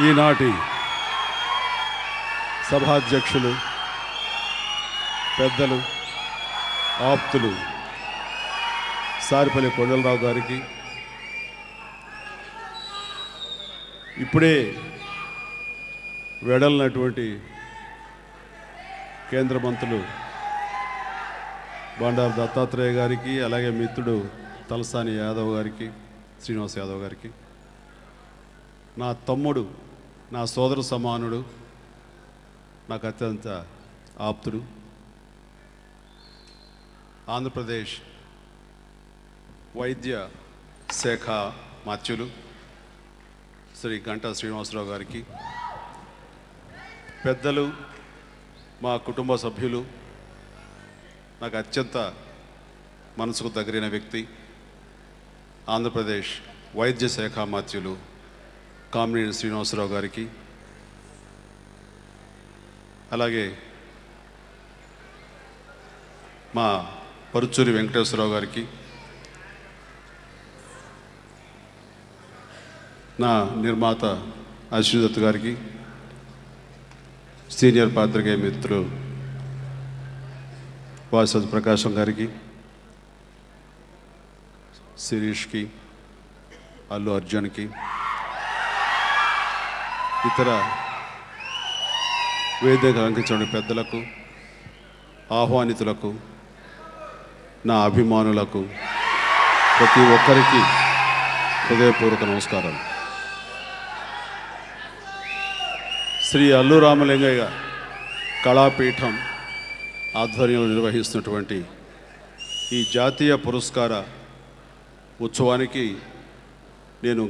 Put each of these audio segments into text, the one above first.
ఈనాటి సభాధ్యక్షులు పెద్దలు ఆప్తులు సారిపల్లి కొండలరావు గారికి, ఇప్పుడే వెడలినటువంటి కేంద్ర మంత్రులు బండారు దత్తాత్రేయ గారికి, అలాగే మిత్రుడు తలసాని యాదవ్ గారికి, శ్రీనివాస్ యాదవ్ గారికి, నా తమ్ముడు, నా సోదర సమానుడు, నాకు అత్యంత ఆప్తుడు, ఆంధ్రప్రదేశ్ వైద్య శాఖ మాత్యులు శ్రీ గంటా శ్రీనివాసరావు గారికి, పెద్దలు, మా కుటుంబ సభ్యులు, నాకు అత్యంత మనసుకు దగ్గరైన వ్యక్తి ఆంధ్రప్రదేశ్ వైద్య శాఖ మాత్యులు కామినేని శ్రీనివాసరావు గారికి, అలాగే మా పరుచూరి వెంకటేశ్వరరావు గారికి, నా నిర్మాత అశ్విదత్ గారికి, సీనియర్ పాత్రికేయ మిత్రులు వాసద్ ప్రకాశం గారికి, శిరీష్కి, అల్లు అర్జున్కి, ఇతర వేదిక అలంకరించిన పెద్దలకు, ఆహ్వానితులకు, నా అభిమానులకు, ప్రతి ఒక్కరికి హృదయపూర్వక నమస్కారం. శ్రీ అల్లు రామలింగయ్య కళాపీఠం ఆధ్వర్యంలో నిర్వహిస్తున్నటువంటి ఈ జాతీయ పురస్కార ఉత్సవానికి నేను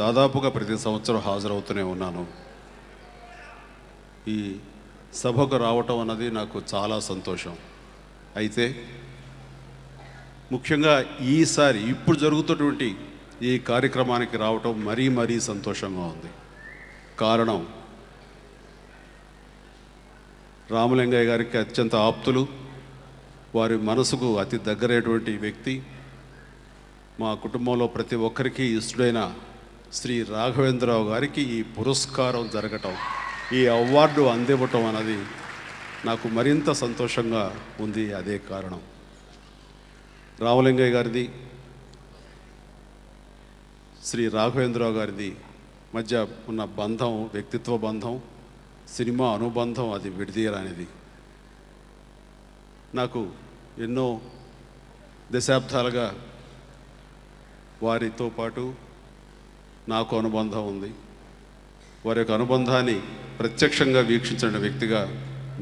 దాదాపుగా ప్రతి సంవత్సరం హాజరవుతూనే ఉన్నాను. ఈ సభకు రావటం అన్నది నాకు చాలా సంతోషం. అయితే ముఖ్యంగా ఈసారి ఇప్పుడు జరుగుతున్నటువంటి ఈ కార్యక్రమానికి రావటం మరీ సంతోషంగా ఉంది. కారణం, రామలింగయ్య గారికి అత్యంత ఆప్తులు, వారి మనసుకు అతి దగ్గరైనటువంటి వ్యక్తి, మా కుటుంబంలో ప్రతి ఒక్కరికి ఇష్టడైన శ్రీ రాఘవేంద్రరావు గారికి ఈ పురస్కారం జరగటం, ఈ అవార్డు అందివ్వటం అన్నది నాకు మరింత సంతోషంగా ఉంది. అదే కారణం, రామలింగయ్య గారిది శ్రీ రాఘవేంద్రరావు గారిది మధ్య ఉన్న బంధం, వ్యక్తిత్వ బంధం, సినిమా అనుబంధం అది విడదీయరానిది. నాకు ఎన్నో దశాబ్దాలుగా వారితో పాటు నాకు అనుబంధం ఉంది. వారి యొక్క అనుబంధాన్ని ప్రత్యక్షంగా వీక్షించిన వ్యక్తిగా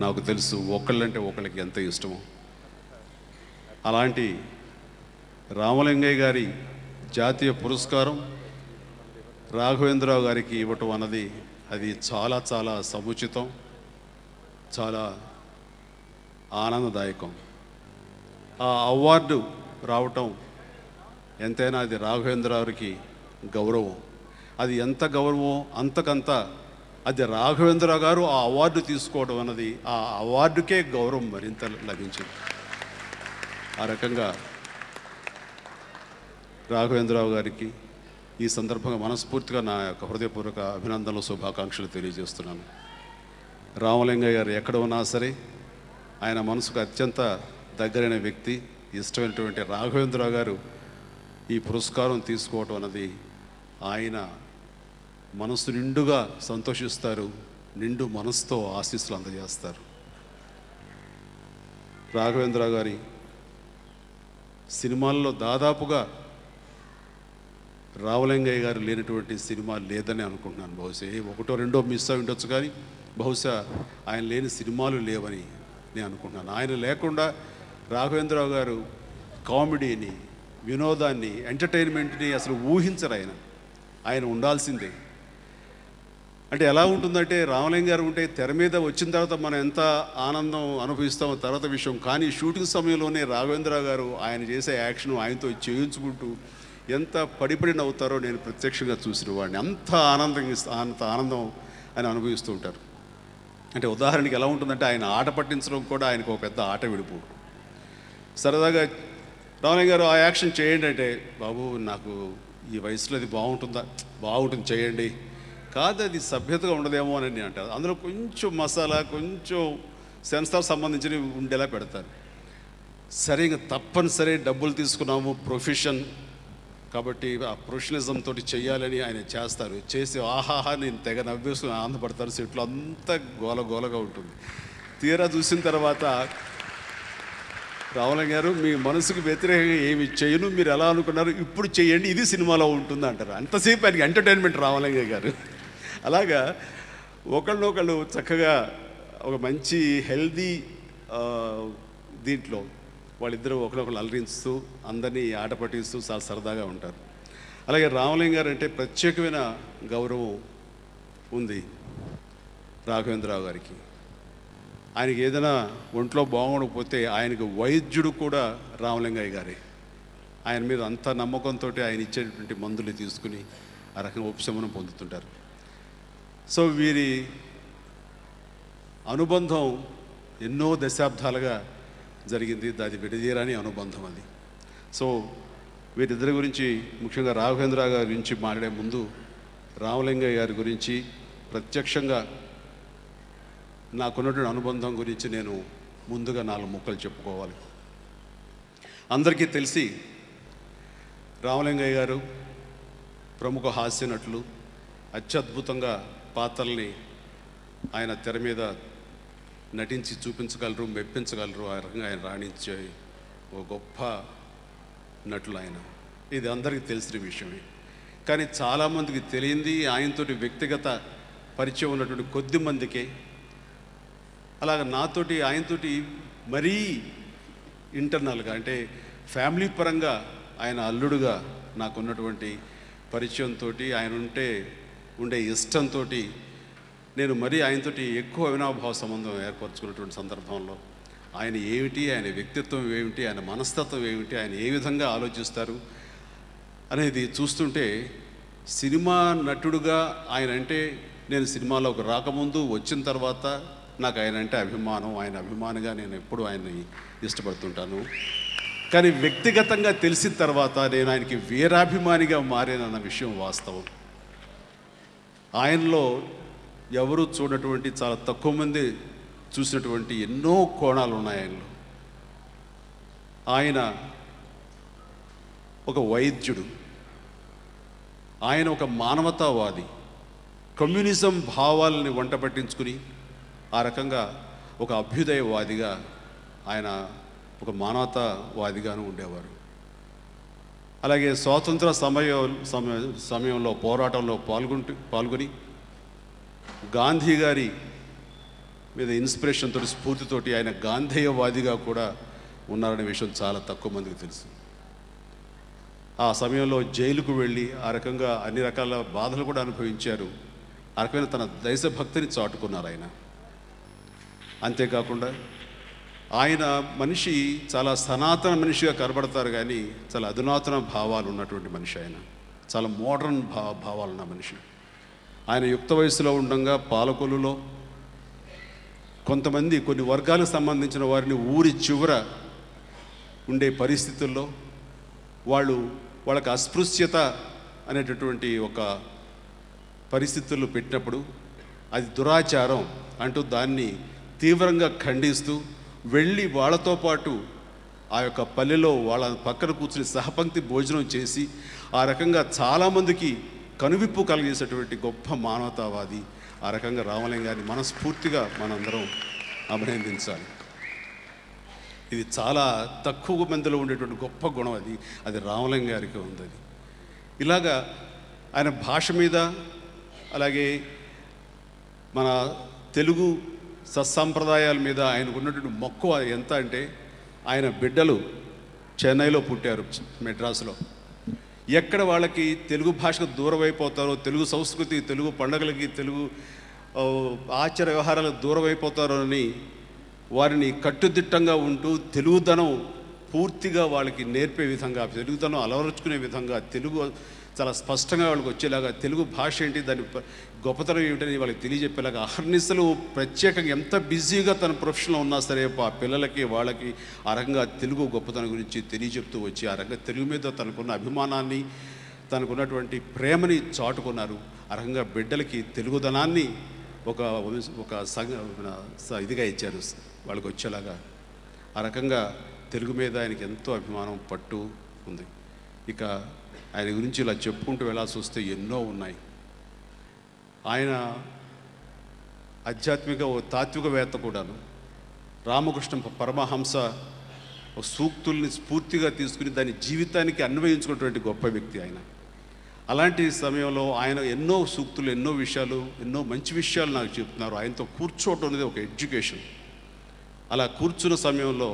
నాకు తెలుసు ఒకళ్ళంటే ఒకళ్ళకి ఎంత ఇష్టమో. అలాంటి రామలింగయ్య గారి జాతీయ పురస్కారం రాఘవేంద్రరావు గారికి ఇవ్వటం అన్నది అది చాలా సముచితం, చాలా ఆనందదాయకం. ఆ అవార్డు రావటం ఎంతైనా అది రాఘవేంద్రరావుకి గౌరవం. అది ఎంత గౌరవమో అంతకంత అది రాఘవేంద్రరావు గారు ఆ అవార్డు తీసుకోవడం అన్నది ఆ అవార్డుకే గౌరవం మరింత లభించింది. ఆ రకంగా రాఘవేంద్రరావు గారికి ఈ సందర్భంగా మనస్ఫూర్తిగా నా యొక్క హృదయపూర్వక అభినందనలు, శుభాకాంక్షలు తెలియజేస్తున్నాను. రామలింగయ్య గారు ఎక్కడ ఉన్నా సరే ఆయన మనసుకు అత్యంత దగ్గరైన వ్యక్తి, ఇష్టమైనటువంటి రాఘవేంద్రరావు గారు ఈ పురస్కారం తీసుకోవటం అన్నది ఆయన మనసు నిండుగా సంతోషిస్తారు, నిండు మనసుతో ఆశీస్సులు అందజేస్తారు. రాఘవేంద్రరావు గారి సినిమాల్లో దాదాపుగా రామలింగయ్య గారు లేనటువంటి సినిమా లేదని అనుకుంటున్నాను. బహుశా ఒకటో రెండో మిస్ అయి ఉండొచ్చు, కానీ బహుశా ఆయన లేని సినిమాలు లేవని నేను అనుకుంటున్నాను. ఆయన లేకుండా రాఘవేంద్రరావు గారు కామెడీని, వినోదాన్ని, ఎంటర్టైన్మెంట్ని అసలు ఊహించరు. ఆయన ఉండాల్సిందే. అంటే ఎలా ఉంటుందంటే, రామలింగ గారు ఉంటే తెర మీద వచ్చిన తర్వాత మనం ఎంత ఆనందం అనుభవిస్తామో తర్వాత విషయం, కానీ షూటింగ్ సమయంలోనే రాఘవేంద్రరావు గారు ఆయన చేసే యాక్షన్ ఆయనతో చేయించుకుంటూ ఎంత పడిపడి నవ్వుతారో నేను ప్రత్యక్షంగా చూసిన వాడిని. అంత ఆనందం ఆయన అనుభవిస్తూ ఉంటారు. అంటే ఉదాహరణకి ఎలా ఉంటుందంటే, ఆయన ఆట పట్టించడం కూడా ఆయనకు ఒక పెద్ద ఆట విడిపోడు. సరదాగా రామలింగ గారు ఆ యాక్షన్ చేయండి అంటే, బాబు నాకు ఈ వయసులో అది బాగుంటుందా, బాగుంటుంది చేయండి కాదు అది సభ్యతగా ఉండదేమో అని నేను అంటారు. అందులో కొంచెం మసాలా, కొంచెం సెన్సార్ సంబంధించినవి ఉండేలా పెడతారు. సరే ఇంకా తప్పనిసరి డబ్బులు తీసుకున్నాము, ప్రొఫెషన్ కాబట్టి ఆ ప్రొఫెషనలిజం తోటి చేయాలని ఆయన చేస్తారు. చేసి ఆహాహా నేను తెగ నవ్వేసుకుని ఆనందపడతారు. సెట్లో అంతా గోలగా ఉంటుంది. తీరా చూసిన తర్వాత రామలింగ గారు మీ మనసుకు వ్యతిరేకంగా ఏమి చేయను, మీరు ఎలా అనుకున్నారు ఇప్పుడు చేయండి, ఇది సినిమాలో ఉంటుంది అంటారు. అంతసేపు ఆయనకి ఎంటర్టైన్మెంట్ రామలింగ గారు. అలాగా ఒకళ్ళనొకళ్ళు చక్కగా ఒక మంచి హెల్దీ దీంట్లో వాళ్ళిద్దరూ ఒకరినొకరు అలరిస్తూ అందరినీ ఆట పట్టిస్తూ చాలా సరదాగా ఉంటారు. అలాగే రామలింగ గారు అంటే ప్రత్యేకమైన గౌరవం ఉంది రాఘవేంద్రరావు గారికి. ఆయనకి ఏదైనా ఒంట్లో బాగుండకపోతే ఆయనకు వైద్యుడు కూడా రామలింగయ్య గారే. ఆయన మీద అంత నమ్మకంతో ఆయన ఇచ్చేటువంటి మందులు తీసుకుని ఆ రకంగా ఉపశమనం పొందుతుంటారు. సో వీరి అనుబంధం ఎన్నో దశాబ్దాలుగా జరిగింది. అది విడదీరాని అనుబంధం అది. సో వీరిద్దరి గురించి ముఖ్యంగా రాఘవేంద్ర గారి గురించి మాట్లాడే ముందు రామలింగయ్య గారి గురించి ప్రత్యక్షంగా నాకున్నటువంటి అనుబంధం గురించి నేను ముందుగా 4 ముక్కలు చెప్పుకోవాలి. అందరికీ తెలిసి రామలింగయ్య గారు ప్రముఖ హాస్య నటులు. అత్యద్భుతంగా పాత్రల్ని ఆయన తెర మీద నటించి చూపించగలరు, మెప్పించగలరు. ఆ రకంగా ఆయన రాణించే ఒక గొప్ప నటులు ఆయన. ఇది అందరికీ తెలిసిన విషయమే. కానీ చాలామందికి తెలియంది ఆయనతోటి వ్యక్తిగత పరిచయం ఉన్నటువంటి కొద్ది మందికే. అలాగ నాతోటి ఆయనతోటి మరీ ఇంటర్నల్గా అంటే ఫ్యామిలీ పరంగా ఆయన అల్లుడుగా నాకున్నటువంటి పరిచయంతో, ఆయన ఉండే ఇష్టంతో నేను మరీ ఆయనతోటి ఎక్కువ అవినాభావ సంబంధం ఏర్పరచుకున్నటువంటి సందర్భంలో ఆయన ఏమిటి, ఆయన వ్యక్తిత్వం ఏమిటి, ఆయన మనస్తత్వం ఏమిటి, ఆయన ఏ విధంగా ఆలోచిస్తారు అనేది చూస్తుంటే సినిమా నటుడుగా ఆయన అంటే నేను సినిమాలోకి రాకముందు వచ్చిన తర్వాత నాకు ఆయన అంటే అభిమానం. ఆయన అభిమానిగా నేను ఎప్పుడు ఆయన్ని ఇష్టపడుతుంటాను. కానీ వ్యక్తిగతంగా తెలిసిన తర్వాత నేను ఆయనకి వీరాభిమానిగా మారానన్న విషయం వాస్తవం. ఆయనలో ఎవరు చూడటువంటి, చాలా తక్కువ మంది చూసినటువంటి ఎన్నో కోణాలు ఉన్నాయి ఆయనలో. ఆయన ఒక వైద్యుడు, ఆయన ఒక మానవతావాది. కమ్యూనిజం భావాలని వంట పట్టించుకుని ఆ రకంగా ఒక అభ్యుదయవాదిగా ఆయన ఒక మానవతావాదిగాను ఉండేవారు. అలాగే స్వాతంత్ర సమయంలో పోరాటంలో పాల్గొని గాంధీ గారి మీద ఇన్స్పిరేషన్తో, స్ఫూర్తితోటి ఆయన గాంధేయవాదిగా కూడా ఉన్నారనే విషయం చాలా తక్కువ మందికి తెలుసు. ఆ సమయంలో జైలుకు వెళ్ళి ఆ రకంగా అన్ని రకాల బాధలు కూడా అనుభవించారు. ఆ రకమైన తన దేశభక్తిని చాటుకున్నారు ఆయన. అంతేకాకుండా ఆయన మనిషి చాలా సనాతన మనిషిగా కనబడతారు, కానీ చాలా అధునాతన భావాలు ఉన్నటువంటి మనిషి. ఆయన చాలా మోడర్న్ భావాలు ఉన్న మనిషి. ఆయన యుక్త వయసులో ఉండగా పాలకొల్లులో కొన్ని వర్గాలకు సంబంధించిన వారిని ఊరి చివర ఉండే పరిస్థితుల్లో వాళ్ళకి అస్పృశ్యత అనేటటువంటి ఒక పరిస్థితుల్లో పెట్టినప్పుడు అది దురాచారం అంటూ దాన్ని తీవ్రంగా ఖండిస్తూ వెళ్ళి వాళ్ళతో పాటు ఆ యొక్క పల్లెలో వాళ్ళ పక్కన కూర్చుని సహపంక్తి భోజనం చేసి ఆ రకంగా చాలామందికి కనువిప్పు కలిగేసేటువంటి గొప్ప మానవతావాది. ఆ రకంగా రామలింగాన్ని మనస్ఫూర్తిగా మనందరం అభినందించాలి. ఇది చాలా తక్కువ మందిలో ఉండేటువంటి గొప్ప గుణం అది రామలింగ గారికి ఉంది. అది ఇలాగా ఆయన భాష మీద, అలాగే మన తెలుగు సత్సంప్రదాయాల మీద ఆయనకు ఉన్నటువంటి మక్కువ ఎంత అంటే, ఆయన బిడ్డలు చెన్నైలో పుట్టారు, మెడ్రాస్లో. ఎక్కడ వాళ్ళకి తెలుగు భాషకు దూరం అయిపోతారో, తెలుగు సంస్కృతి, తెలుగు పండుగలకి, తెలుగు ఆచార వ్యవహారాలకు దూరం అయిపోతారో అని వారిని కట్టుదిట్టంగా ఉంటూ తెలుగుదనం పూర్తిగా వాళ్ళకి నేర్పే విధంగా, తెలుగుదనం అలవరుచుకునే విధంగా, తెలుగు చాలా స్పష్టంగా వాళ్ళకి వచ్చేలాగా, తెలుగు భాష ఏంటి, దాని గొప్పతనం ఏమిటని వాళ్ళకి తెలియజెప్పేలాగా అహర్నిశలు ప్రత్యేకంగా ఎంత బిజీగా తన ప్రొఫెషన్లో ఉన్నా సరే ఆ పిల్లలకి వాళ్ళకి ఆ రకంగా తెలుగు గొప్పతనం గురించి తెలియజెప్తూ వచ్చి ఆ రకంగా తెలుగు మీద తనకున్న అభిమానాన్ని, తనకు ఉన్నటువంటి ప్రేమని చాటుకున్నారు. ఆ రకంగా బిడ్డలకి తెలుగుదనాన్ని ఒక ఇదిగా ఇచ్చారు, వాళ్ళకి వచ్చేలాగా. ఆ రకంగా తెలుగు మీద ఆయనకి ఎంతో అభిమానం, పట్టు ఉంది. ఇక ఆయన గురించి ఇలా చెప్పుకుంటూ వెళ్ళాల్సి వస్తే ఎన్నో ఉన్నాయి. ఆయన ఆధ్యాత్మిక తాత్వికవేత్త కూడాను. రామకృష్ణ పరమహంస సూక్తుల్ని స్ఫూర్తిగా తీసుకుని దాని జీవితానికి అన్వయించుకున్నటువంటి గొప్ప వ్యక్తి ఆయన. అలాంటి సమయంలో ఆయన ఎన్నో సూక్తులు, ఎన్నో విషయాలు, ఎన్నో మంచి విషయాలు నాకు చెప్తున్నారు. ఆయనతో కూర్చోవటం అనేది ఒక ఎడ్యుకేషన్. అలా కూర్చున్న సమయంలో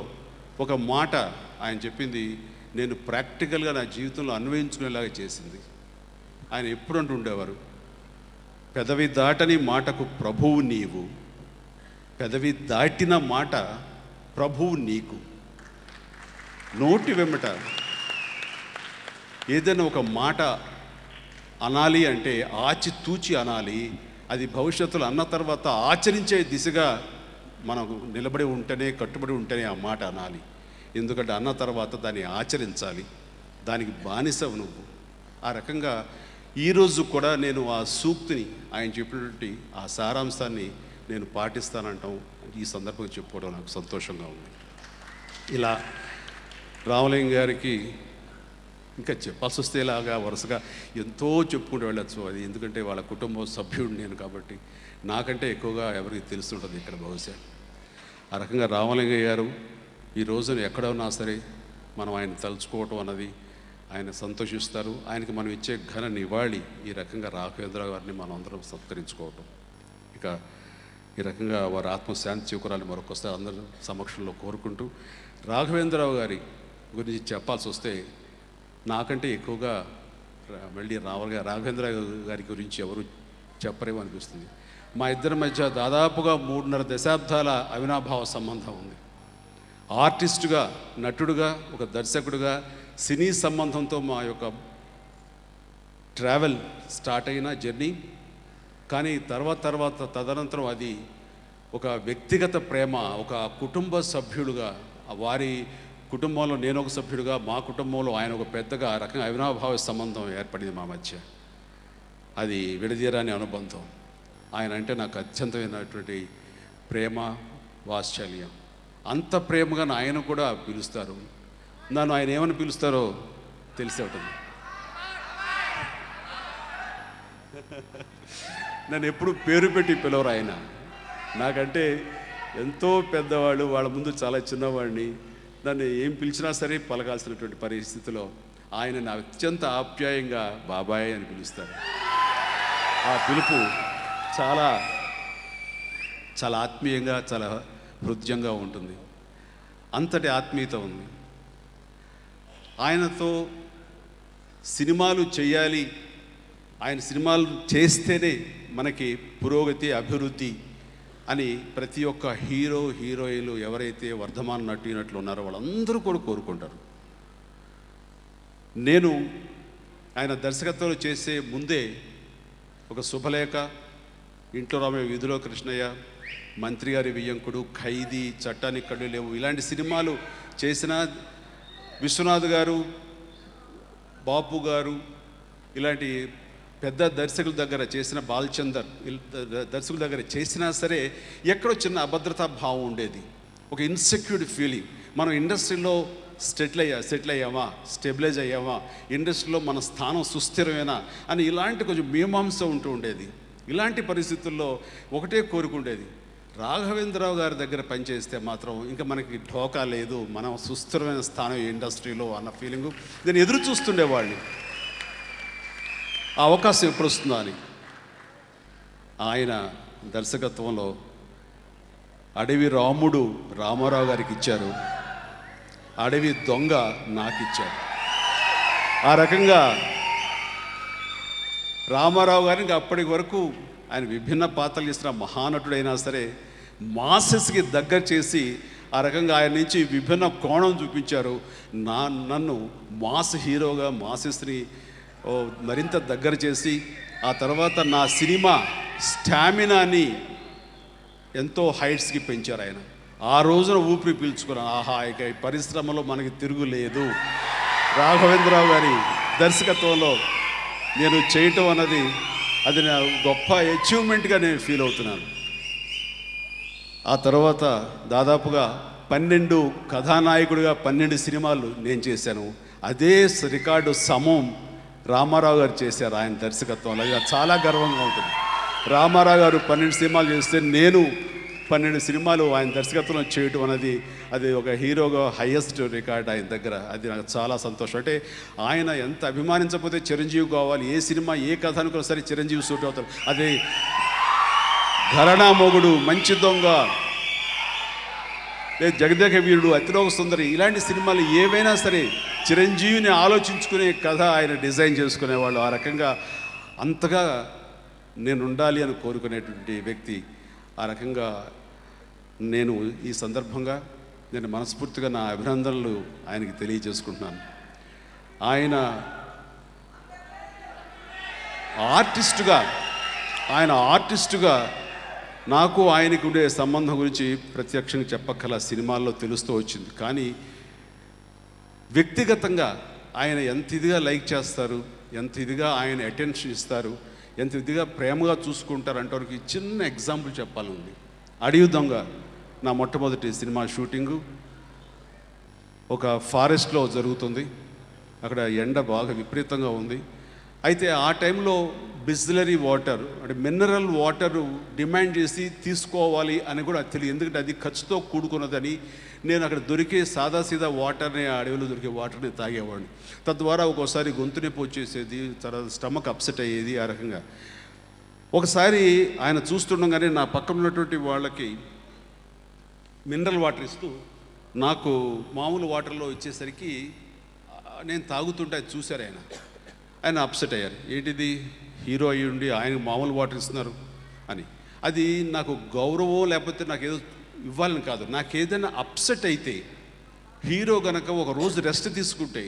ఒక మాట ఆయన చెప్పింది నేను ప్రాక్టికల్గా నా జీవితంలో అన్వయించుకునేలాగా చేసింది. ఆయన ఎప్పుడు అంటూ ఉండేవారు, పెదవి దాటని మాటకు ప్రభువు నీవు, పెదవి దాటిన మాట ప్రభువు నీకు. నోటి వెంబట ఏదైనా ఒక మాట అనాలి అంటే ఆచితూచి అనాలి. అది భవిష్యత్తులో అన్న తర్వాత ఆచరించే దిశగా మనం నిలబడి ఉంటేనే, కట్టుబడి ఉంటేనే ఆ మాట అనాలి. ఎందుకంటే అన్న తర్వాత దాన్ని ఆచరించాలి, దానికి బానిసవు నువ్వు. ఆ రకంగా ఈరోజు కూడా నేను ఆ సూక్తిని, ఆయన చెప్పినటువంటి ఆ సారాంశాన్ని నేను పాటిస్తానంటాం ఈ సందర్భంగా చెప్పుకోవడం నాకు సంతోషంగా ఉంది. ఇలా రామలింగ గారికి ఇంకా చెప్పాల్సి వస్తే ఇలాగా వరుసగా ఎంతో చెప్పుకుంటూ వెళ్ళచ్చు. అది ఎందుకంటే వాళ్ళ కుటుంబ సభ్యుడు నేను కాబట్టి నాకంటే ఎక్కువగా ఎవరికి తెలుస్తుంటుంది ఇక్కడ బహుశా. ఆ రకంగా రామలింగయ్య గారు ఈ రోజున ఎక్కడ ఉన్నా సరే మనం ఆయన తలుచుకోవటం అన్నది ఆయన సంతోషిస్తారు. ఆయనకి మనం ఇచ్చే ఘన నివాళి ఈ రకంగా రాఘవేంద్రరావు గారిని మనం అందరం సత్కరించుకోవటం. ఇక ఈ రకంగా వారి ఆత్మశాంతి చేకూరాలని మరొకసారి అందరి సమక్షంలో కోరుకుంటూ, రాఘవేంద్రరావు గారి గురించి చెప్పాల్సి వస్తే నాకంటే ఎక్కువగా మళ్ళీ రాఘవేంద్ర గారి గురించి ఎవరు చెప్పరేమో అనిపిస్తుంది. మా ఇద్దరి మధ్య దాదాపుగా 3.5 దశాబ్దాల అవినాభావ సంబంధం ఉంది. ఆర్టిస్టుగా, నటుడుగా, ఒక దర్శకుడుగా సినీ సంబంధంతో మా యొక్క ట్రావెల్ స్టార్ట్ అయిన జర్నీ. కానీ తర్వాత తదనంతరం అది ఒక వ్యక్తిగత ప్రేమ, ఒక కుటుంబ సభ్యుడుగా, వారి కుటుంబంలో నేను ఒక సభ్యుడిగా, మా కుటుంబంలో ఆయన ఒక పెద్దగా ఆ రకంగా అవినాభావ సంబంధం ఏర్పడింది మా మధ్య. అది విడదీయరాని అనుబంధం. ఆయన అంటే నాకు అత్యంతమైనటువంటి ప్రేమ, వాత్సల్యం. అంత ప్రేమగా ఆయన కూడా పిలుస్తారు. నన్ను ఆయన ఏమని పిలుస్తారో తెలిసే ఉంటుంది. నన్ను ఎప్పుడు పేరు పెట్టి పిలవరు ఆయన. నాకంటే ఎంతో పెద్దవాళ్ళు, వాళ్ళ ముందు చాలా చిన్నవాడిని. నన్ను ఏం పిలిచినా సరే పలకాల్సినటువంటి పరిస్థితిలో ఆయన నా అత్యంత ఆప్యాయంగా బాబాయ్ అని పిలుస్తారు. ఆ పిలుపు చాలా చాలా ఆత్మీయంగా, చాలా హృదయంగా ఉంటుంది. అంతటి ఆత్మీయత ఉంది. ఆయనతో సినిమాలు చేయాలి, ఆయన సినిమాలు చేస్తేనే మనకి పురోగతి, అభివృద్ధి అని ప్రతి ఒక్క హీరో, హీరోయిన్లు ఎవరైతే వర్ధమాన నటీనట్లు ఉన్నారో వాళ్ళందరూ కూడా కోరుకుంటారు. నేను ఆయన దర్శకత్వంలో చేసే ముందే ఒక శుభలేఖ, ఇంట్లో రామయ్య, వీధిలో కృష్ణయ్య, మంత్రి గారి వియ్యంకుడు, ఖైదీ, చట్టానికి కళ్ళు లేవు ఇలాంటి సినిమాలు చేసిన విశ్వనాథ్ గారు, బాపు గారు ఇలాంటి పెద్ద దర్శకుల దగ్గర చేసిన, బాలచందర్ దర్శకుల దగ్గర చేసినా సరే ఎక్కడో చిన్న అభద్రతా భావం ఉండేది, ఒక ఇన్సెక్యూర్డ్ ఫీలింగ్. మనం ఇండస్ట్రీలో సెటిల్ అయ్యామా, స్టెబిలైజ్ అయ్యామా, ఇండస్ట్రీలో మన స్థానం సుస్థిరమేనా అని ఇలాంటి కొంచెం మీమాంస ఉంటూ ఉండేది. ఇలాంటి పరిస్థితుల్లో ఒకటే కోరుకుండేది, రాఘవేంద్రరావు గారి దగ్గర పనిచేస్తే మాత్రం ఇంకా మనకి ఢోకా లేదు, మనం సుస్థిరమైన స్థానం ఇండస్ట్రీలో అన్న ఫీలింగు నేను ఎదురు చూస్తుండేవాడిని. ఆ అవకాశం ఎప్పుడు వస్తుందో అని. ఆయన దర్శకత్వంలో అడవి రాముడు రామారావు గారికి ఇచ్చారు, అడవి దొంగ నాకు ఇచ్చారు. ఆ రకంగా రామారావు గారికి అప్పటి వరకు ఆయన విభిన్న పాత్రలు చేసిన మహానటుడైనా సరే మాసెస్కి దగ్గర చేసి ఆ రకంగా ఆయన నుంచి విభిన్న కోణం చూపించారు. నన్ను మాస్ హీరోగా, మాసెస్ని మరింత దగ్గర చేసి ఆ తర్వాత నా సినిమా స్టామినాని ఎంతో హైట్స్కి పెంచారు ఆయన. ఆ రోజున ఊపిరి పీల్చుకున్నాను, ఆహా ఇక ఈ పరిశ్రమలో మనకి తిరుగులేదు, రాఘవేంద్రరావు గారి దర్శకత్వంలో నేను చేయటం అన్నది అది నా గొప్ప అచీవ్మెంట్గా నేను ఫీల్ అవుతున్నాను. ఆ తర్వాత దాదాపుగా 12 కథానాయకుడిగా 12 సినిమాలు నేను చేశాను. అదే రికార్డు సమం రామారావు గారు చేశారు ఆయన దర్శకత్వంలో. అది చాలా గర్వంగా ఉంటుంది. రామారావు గారు 12 సినిమాలు చేస్తే నేను 12 సినిమాలు ఆయన దర్శకత్వంలో చేయటం అనేది అది ఒక హీరోగా హైయెస్ట్ రికార్డ్ ఆయన దగ్గర. అది నాకు చాలా సంతోషం. అంటే ఆయన ఎంత అభిమానించకపోతే చిరంజీవి కావాలి, ఏ సినిమా ఏ కథానికి సరే చిరంజీవి సూట్ అవుతారు. అది ఘరానా మొగుడు, మంచి దొంగ, లేదు జగదేక వీరుడు, అతిలోక సుందరి, ఇలాంటి సినిమాలు ఏవైనా సరే చిరంజీవిని ఆలోచించుకునే కథ ఆయన డిజైన్ చేసుకునేవాళ్ళు. ఆ రకంగా అంతగా నేను ఉండాలి అని కోరుకునేటువంటి వ్యక్తి. ఆ రకంగా నేను ఈ సందర్భంగా నేను మనస్ఫూర్తిగా నా అభినందనలు ఆయనకి తెలియజేసుకుంటున్నాను. ఆయన ఆర్టిస్టుగా నాకు ఆయనకు ఉండే సంబంధం గురించి ప్రత్యక్షంగా చెప్పక్కల సినిమాల్లో తెలుస్తూ వచ్చింది. కానీ వ్యక్తిగతంగా ఆయన ఎంత ఇదిగా లైక్ చేస్తారు, ఎంత ఇదిగా ఆయన అటెన్షన్ ఇస్తారు, ఎంత ఇదిగా ప్రేమగా చూసుకుంటారు అంటే చిన్న ఎగ్జాంపుల్ చెప్పాలండి. అడవి దొంగ నా మొట్టమొదటి సినిమా షూటింగు ఒక ఫారెస్ట్లో జరుగుతుంది. అక్కడ ఎండ బాగా విపరీతంగా ఉంది. అయితే ఆ టైంలో బిస్లరీ వాటర్ అంటే మినరల్ వాటర్ డిమాండ్ చేసి తీసుకోవాలి అని కూడా తెలియదు. ఎందుకంటే అది ఖర్చుతో కూడుకున్నదని నేను అక్కడ దొరికే సాదాసీదా వాటర్ని, అడవిలో దొరికే వాటర్ని తాగేవాడిని. తద్వారా ఒక్కోసారి గొంతు నొప్పి వచ్చేసేది, తర్వాత స్టమక్ అప్సెట్ అయ్యేది. ఆ రకంగా ఒకసారి ఆయన చూస్తుండగానే నా పక్కన ఉన్నటువంటి వాళ్ళకి మినరల్ వాటర్ ఇస్తూ నాకు మామూలు వాటర్లో ఇచ్చేసరికి నేను తాగుతుంటే అది చూశారు ఆయన అప్సెట్ అయ్యారు. ఏంటిది హీరో అయ్యి ఉండి ఆయనకు మామూలు వాటర్ ఇస్తున్నారు అని. అది నాకు గౌరవం లేకపోతే నాకు ఏదో ఇవ్వాలని కాదు. నాకు ఏదైనా అప్సెట్ అయితే హీరో కనుక ఒక రోజు రెస్ట్ తీసుకుంటే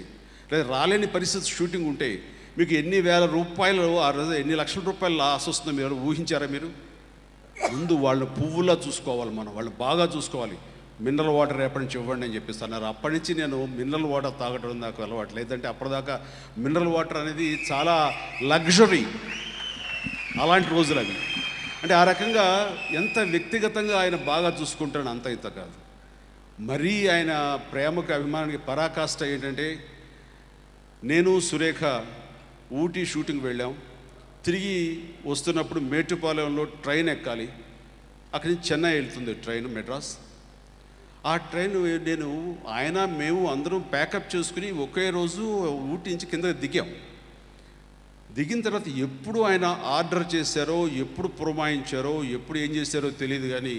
లేదా రాలేని పరిస్థితి షూటింగ్ ఉంటే మీకు ఎన్ని వేల రూపాయలు ఆ రోజు ఎన్ని లక్షల రూపాయలు లాస్ వస్తుందో మీరు ఊహించారా? మీరు ముందు వాళ్ళని పువ్వులా చూసుకోవాలి, వాళ్ళని బాగా చూసుకోవాలి. మినరల్ వాటర్ రేపటి నుంచి ఇవ్వండి అని చెప్పిస్తున్నారు. అప్పటి నుంచి నేను మినరల్ వాటర్ తాగడం నాకు అలవాటు. లేదంటే అప్పటిదాకా మినరల్ వాటర్ అనేది చాలా లగ్జరీ. అలాంటి రోజులు అవి. అంటే ఆ రకంగా ఎంత వ్యక్తిగతంగా ఆయన బాగా చూసుకుంటాడు, అంత ఇంత కాదు. మరీ ఆయన ప్రేమకు అభిమానానికి పరాకాష్ట ఏంటంటే, నేను సురేఖ ఊటీ షూటింగ్ వెళ్ళాం. తిరిగి వస్తున్నప్పుడు మేటుపాలెంలో ట్రైన్ ఎక్కాలి. అక్కడి నుంచి చెన్నై వెళ్తుంది ట్రైన్, మెడ్రాస్. ఆ ట్రైన్ మేము అందరం ప్యాకప్ చేసుకుని ఒకే రోజు ఊటీ నుంచి కింద దిగాం. దిగిన తర్వాత ఎప్పుడు ఆయన ఆర్డర్ చేశారో, ఎప్పుడు పురమాయించారో, ఎప్పుడు ఏం చేశారో తెలియదు. కానీ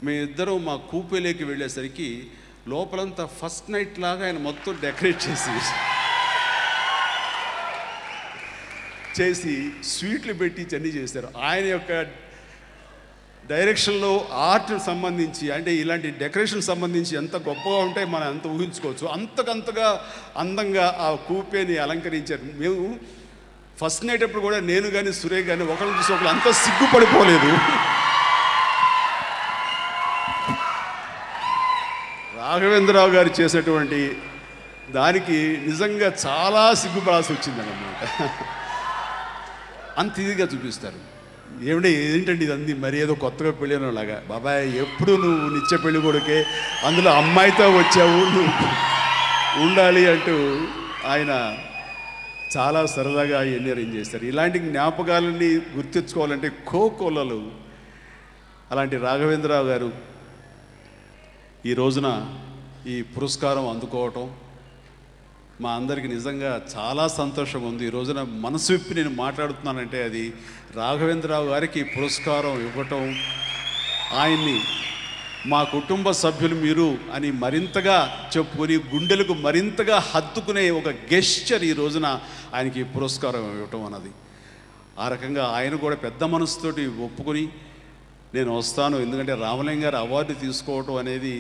మేమిద్దరం మా కూపేలోకి వెళ్ళేసరికి లోపలంతా ఫస్ట్ నైట్ లాగా ఆయన మొత్తం డెకరేట్ చేసి స్వీట్లు పెట్టి చన్నీ చేశారు. ఆయన యొక్క డైరెక్షన్లో ఆర్ట్ సంబంధించి అంటే ఇలాంటి డెకరేషన్ సంబంధించి ఎంత గొప్పగా ఉంటాయి మనం అంత ఊహించుకోవచ్చు. అంతకంతగా అందంగా ఆ కూపేని అలంకరించారు. మేము ఫస్ట్ నైట్ అప్పుడు కూడా నేను కానీ సురేఖ్ కానీ ఒకరిని చూసి ఒకరు అంత సిగ్గుపడిపోలేదు. రాఘవేంద్రరావు గారు చేసేటువంటి దానికి నిజంగా చాలా సిగ్గుపడాల్సి వచ్చిందన్నమాట. అంత ఇదిగా చూపిస్తారు. ఏంటండి ఇదంది మరి ఏదో కొత్తగా పెళ్ళిన లాగా. బాబాయ్ ఎప్పుడు నువ్వు నిత్య పెళ్ళి కొడుకే, అందులో అమ్మాయితో వచ్చావు, నువ్వు ఉండాలి అంటూ ఆయన చాలా సరదాగా అవన్నీ అరేంజ్ చేస్తారు. ఇలాంటి జ్ఞాపకాలన్నీ గుర్తించుకోవాలంటే కోకొల్లలు. అలాంటి రాఘవేంద్రరావు గారు ఈ రోజున ఈ పురస్కారం అందుకోవటం మా అందరికీ నిజంగా చాలా సంతోషంగా ఉంది. ఈ రోజున మనసు విప్పి నేను మాట్లాడుతున్నానంటే అది రాఘవేంద్రరావు గారికి పురస్కారం ఇవ్వటం, ఆయన్ని మా కుటుంబ సభ్యులు మీరు అని మరింతగా చెప్పుకొని గుండెలకు మరింతగా హత్తుకునే ఒక గెస్చర్ ఈ రోజున ఆయనకి పురస్కారం ఇవ్వటం అన్నది. ఆ రకంగా ఆయన కూడా పెద్ద మనసుతోటి ఒప్పుకొని నేను వస్తాను, ఎందుకంటే రామలింగ గారు అవార్డు తీసుకోవటం అనేది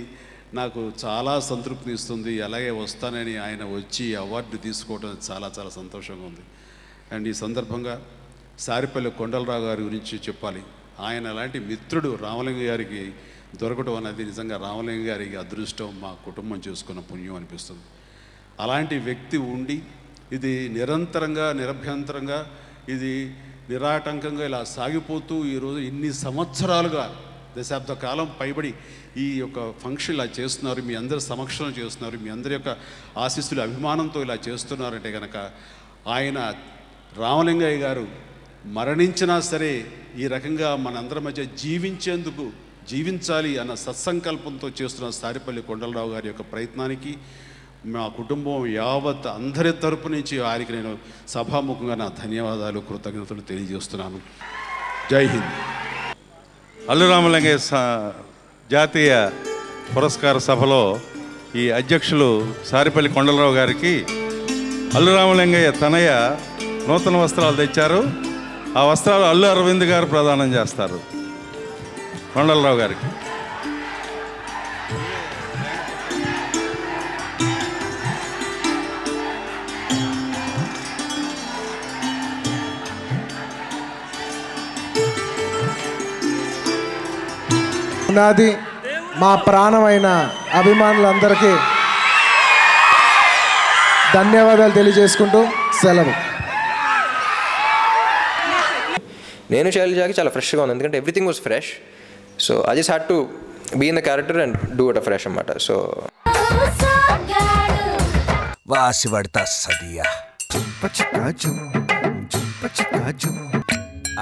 నాకు చాలా సంతృప్తి ఇస్తుంది. అలాగే వస్తానని ఆయన వచ్చి అవార్డు తీసుకోవడం చాలా చాలా సంతోషంగా ఉంది. అండ్ ఈ సందర్భంగా సారిపల్లి కొండలరావు గారి గురించి చెప్పాలి. ఆయన అలాంటి మిత్రుడు రామలింగ గారికి దొరకటం అనేది నిజంగా రామలింగ గారికి అదృష్టం, మా కుటుంబం చేసుకున్న పుణ్యం అనిపిస్తుంది. అలాంటి వ్యక్తి ఉండి ఇది నిరంతరంగా నిరభ్యంతరంగా ఇది నిరాటంకంగా ఇలా సాగిపోతూ ఈరోజు ఇన్ని సంవత్సరాలుగా దశాబ్ద కాలం పైబడి ఈ యొక్క ఫంక్షన్ ఇలా చేస్తున్నారు, మీ అందరి సమక్షంలో చేస్తున్నారు, మీ అందరి యొక్క ఆశీస్సులు అభిమానంతో ఇలా చేస్తున్నారంటే కనుక ఆయన రామలింగయ్య గారు మరణించినా సరే ఈ రకంగా మనందరి మధ్య జీవించాలి అన్న సత్సంకల్పంతో చేస్తున్న సారిపల్లి కొండలరావు గారి యొక్క ప్రయత్నానికి మా కుటుంబం యావత్ అందరి తరపు నుంచి వారికి నేను సభాముఖంగా నా ధన్యవాదాలు కృతజ్ఞతలు తెలియజేస్తున్నాను. జై హింద్. అల్లు రామలింగయ్య జాతీయ పురస్కార సభలో ఈ అధ్యక్షులు సారిపల్లి కొండలరావు గారికి అల్లు రామలింగయ్య తనయ్య నూతన వస్త్రాలు తెచ్చారు. ఆ వస్త్రాలు అల్లు అరవింద్ గారు ప్రదానం చేస్తారు కొండలరావు గారికి. నాది మా ప్రాణమైన అభిమానులందరికీ ధన్యవాదాలు తెలియజేసుకుంటూ సెలవు. నేను శైలజాకి చాలా ఫ్రెష్గా ఉంది, ఎందుకంటే everything was fresh. So I just had to be in the character and do it a fresh అన్నమాట. సో వాసి పడతా సదియా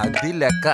అది లెక్క.